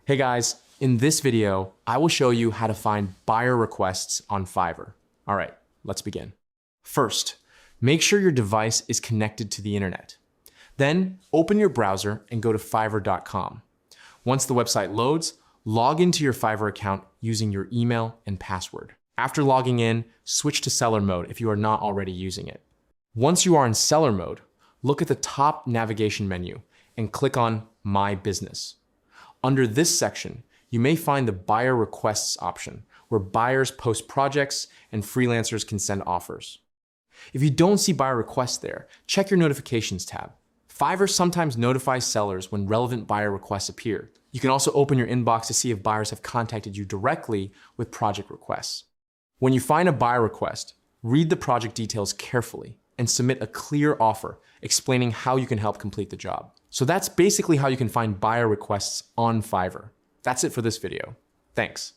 Hey guys, in this video, I will show you how to find buyer requests on Fiverr. All right, let's begin. First, make sure your device is connected to the internet. Then open your browser and go to fiverr.com. Once the website loads, log into your Fiverr account using your email and password. After logging in, switch to seller mode if you are not already using it. Once you are in seller mode, look at the top navigation menu and click on My Business. Under this section, you may find the buyer requests option, where buyers post projects and freelancers can send offers. If you don't see buyer requests there, check your notifications tab. Fiverr sometimes notifies sellers when relevant buyer requests appear. You can also open your inbox to see if buyers have contacted you directly with project requests. When you find a buyer request, read the project details carefully and submit a clear offer explaining how you can help complete the job. So that's basically how you can find buyer requests on Fiverr. That's it for this video. Thanks.